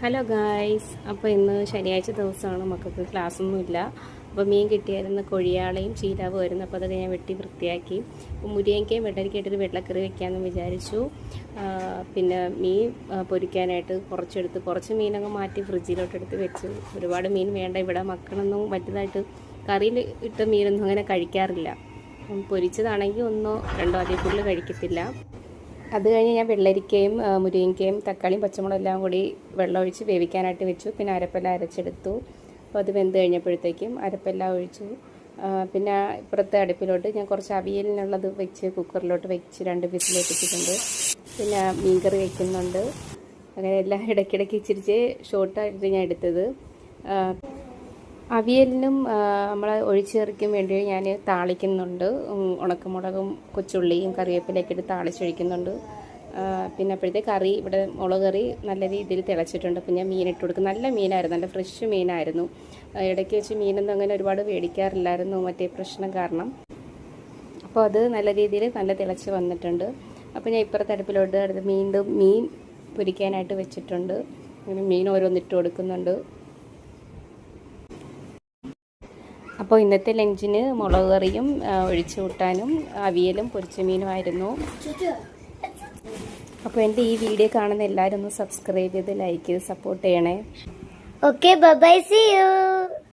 Hello guys, അപ്പോൾ ഇന്ന് ശനിയാഴ്ച ദിവസമാണ്, മക്കൾക്ക് ക്ലാസ്സൊന്നുമില്ല. അപ്പോൾ മീൻ കിട്ടിയായിരുന്നു, കൊഴിയാളയും ചീരാവും ആയിരുന്നു. അപ്പോൾ അതൊക്കെ ഞാൻ വെട്ടി വൃത്തിയാക്കി. അപ്പോൾ മുരിങ്ങയ്ക്കയും വെള്ളരിക്കായിട്ടൊരു വെള്ളക്കറി വെക്കാമെന്ന് വിചാരിച്ചു. പിന്നെ മീൻ പൊരിക്കാനായിട്ട് കുറച്ച് മീനങ്ങ് മാറ്റി ഫ്രിഡ്ജിലോട്ടെടുത്ത് വെച്ചു. ഒരുപാട് മീൻ വേണ്ട, ഇവിടെ മക്കളൊന്നും വലുതായിട്ട് കറിയിൽ ഇട്ട മീനൊന്നും അങ്ങനെ കഴിക്കാറില്ല. പൊരിച്ചതാണെങ്കിൽ ഒന്നോ രണ്ടോ അതിൽ കൂടുതൽ കഴിക്കത്തില്ല. അത് കഴിഞ്ഞ് ഞാൻ വെള്ളരിക്കയും മുരിങ്ങയ്ക്കയും തക്കാളിയും പച്ചമുളകും എല്ലാം കൂടി വെള്ളമൊഴിച്ച് വേവിക്കാനായിട്ട് വെച്ചു. പിന്നെ അരപ്പെല്ലാം അരച്ചെടുത്തു. അപ്പോൾ അത് വെന്ത് കഴിഞ്ഞപ്പോഴത്തേക്കും അരപ്പെല്ലാം ഒഴിച്ചു. പിന്നെ ഇപ്പുറത്തെ അടുപ്പിലോട്ട് ഞാൻ കുറച്ച് അവിയലിനുള്ളത് വെച്ച് കുക്കറിലോട്ട് വെച്ച് 2 വിസിലേൽപ്പിച്ചിട്ടുണ്ട്. പിന്നെ മീൻകറി വയ്ക്കുന്നുണ്ട്. അങ്ങനെ എല്ലാം ഇടയ്ക്കിടയ്ക്ക് ഇച്ചിരിച്ച് ഷോർട്ടായിട്ട് ഞാൻ എടുത്തത്. അവിയലിനും നമ്മൾ ഒഴിച്ചേർക്കും വേണ്ടി ഞാൻ താളിക്കുന്നുണ്ട്. ഉണക്കമുളകും കൊച്ചുള്ളിയും കറിവേപ്പിലയൊക്കെ ഇട്ട് താളിച്ചൊഴിക്കുന്നുണ്ട്. പിന്നെ അപ്പോഴത്തെ കറി ഇവിടെ മുളക് കറി നല്ല രീതിയിൽ തിളച്ചിട്ടുണ്ട്. അപ്പോൾ ഞാൻ മീനിട്ട് കൊടുക്കും. നല്ല മീനായിരുന്നു, നല്ല ഫ്രഷ് മീനായിരുന്നു. ഇടയ്ക്ക് വെച്ച് മീനൊന്നും അങ്ങനെ ഒരുപാട് മേടിക്കാറില്ലായിരുന്നു, മറ്റേ പ്രശ്നം കാരണം. അപ്പോൾ അത് നല്ല രീതിയിൽ നല്ല തിളച്ച് വന്നിട്ടുണ്ട്. അപ്പോൾ ഞാൻ ഇപ്പുറത്തെ അടുപ്പിലോട്ട് വീണ്ടും മീൻ പൊരിക്കാനായിട്ട് വെച്ചിട്ടുണ്ട്. അങ്ങനെ മീൻ ഓരോന്നിട്ട് കൊടുക്കുന്നുണ്ട്. അപ്പോൾ ഇന്നത്തെ ലഞ്ചിന് മുളക് കറിയും ഒഴിച്ചു കൂട്ടാനും അവിയലും പൊരിച്ച മീനുമായിരുന്നു. അപ്പോൾ എൻ്റെ ഈ വീഡിയോ കാണുന്ന എല്ലാവരും ഒന്ന് സബ്സ്ക്രൈബ് ചെയ്ത് ലൈക്ക് ചെയ്ത് സപ്പോർട്ട് ചെയ്യണേ. Okay, bye bye, see U.